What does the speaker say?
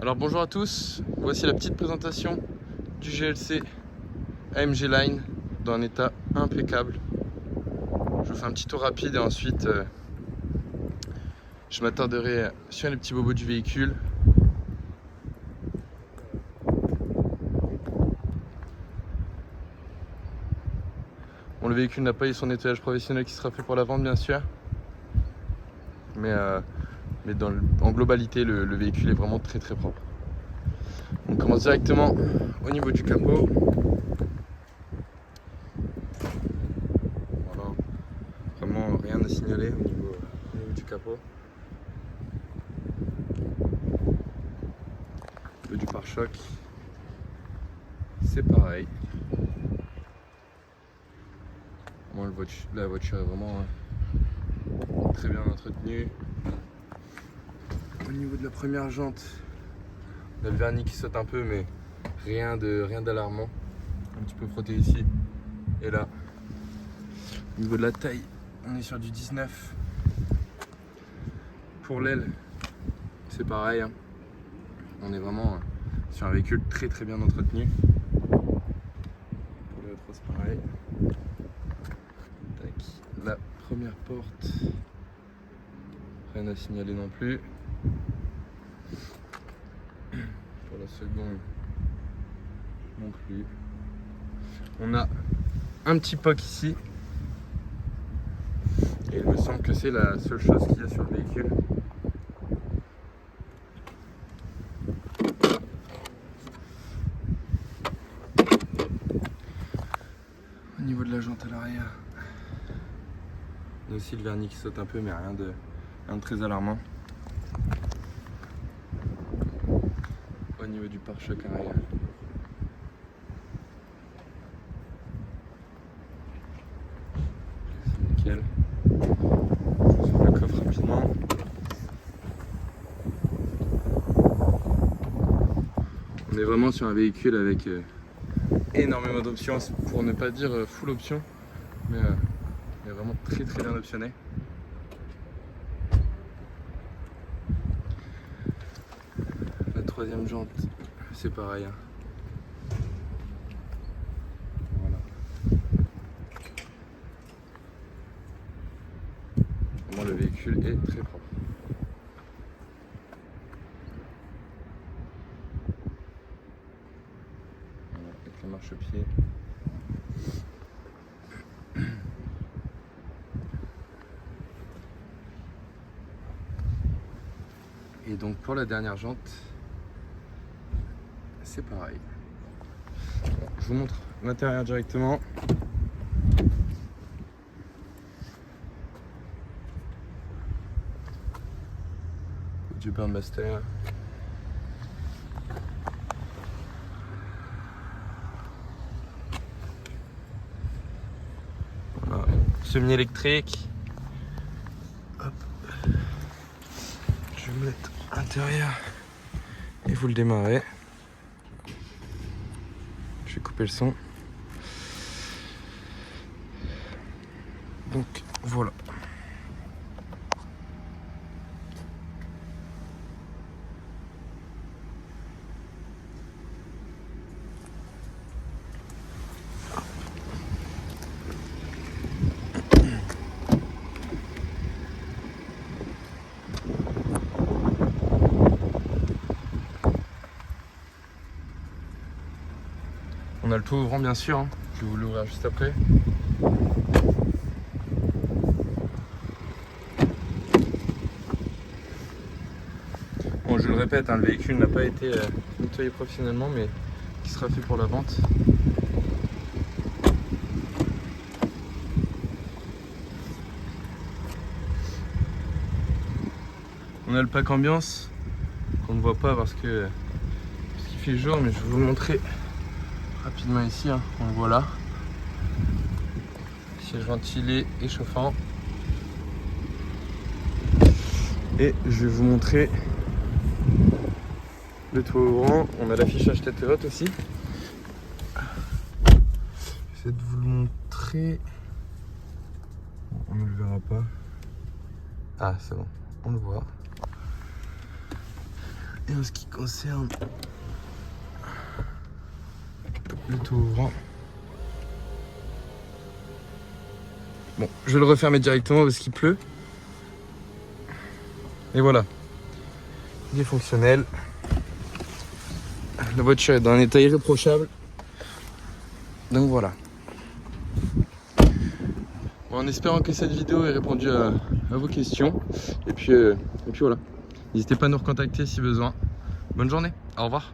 Alors bonjour à tous, voici la petite présentation du GLC AMG Line dans un état impeccable. Je vous fais un petit tour rapide et ensuite je m'attarderai sur les petits bobos du véhicule. Bon, le véhicule n'a pas eu son nettoyage professionnel qui sera fait pour la vente bien sûr, mais en globalité le véhicule est vraiment très propre. On commence directement au niveau du capot. Voilà. Vraiment rien à signaler au niveau du capot. Au niveau du pare-choc, c'est pareil. Bon, la voiture est vraiment très bien entretenue. Au niveau de la première jante, on a le vernis qui saute un peu, mais rien d'alarmant. Un petit peu frotté ici et là. Au niveau de la taille, on est sur du 19. Pour l'aile, c'est pareil. On est vraiment sur un véhicule très bien entretenu. Pour le rétro, c'est pareil. Tac. La première porte, rien à signaler non plus. Pour la seconde, non plus. On a un petit POC ici. Et il me semble que c'est la seule chose qu'il y a sur le véhicule. Au niveau de la jante à l'arrière, on a aussi le vernis qui saute un peu, mais rien de très alarmant. Au niveau du pare-choc arrière, c'est nickel. Je sors le coffre rapidement. On est vraiment sur un véhicule avec énormément d'options, pour ne pas dire full option, mais vraiment très bien optionné. La troisième jante, c'est pareil. Voilà. Vraiment, le véhicule est très propre. Voilà, avec la marche-pied. Et donc pour la dernière jante, c'est pareil. Je vous montre l'intérieur directement. Du Burmester. Voilà. Semi-électrique. Hop. Je vais me mettre à l'intérieur et vous le démarrez. Je vais couper le son. Donc voilà. On a le tout ouvrant bien sûr, hein. Je vais vous l'ouvrir juste après. Bon, je le répète, hein, le véhicule n'a pas été nettoyé professionnellement, mais qui sera fait pour la vente. On a le pack ambiance qu'on ne voit pas parce qu'il fait jour, mais je vais vous le montrer rapidement ici, hein. On le voit là. Siège ventilé et chauffant. Et je vais vous montrer le toit ouvrant. On a l'affichage tête haute aussi. J'essaie de vous le montrer. On ne le verra pas. Ah, c'est bon, on le voit. Et en ce qui concerne le toit ouvrant, bon, je vais le refermer directement parce qu'il pleut. Et voilà, il est fonctionnel. La voiture est dans un état irréprochable. Donc voilà. Bon, en espérant que cette vidéo ait répondu à vos questions. Et puis voilà. N'hésitez pas à nous recontacter si besoin. Bonne journée, au revoir.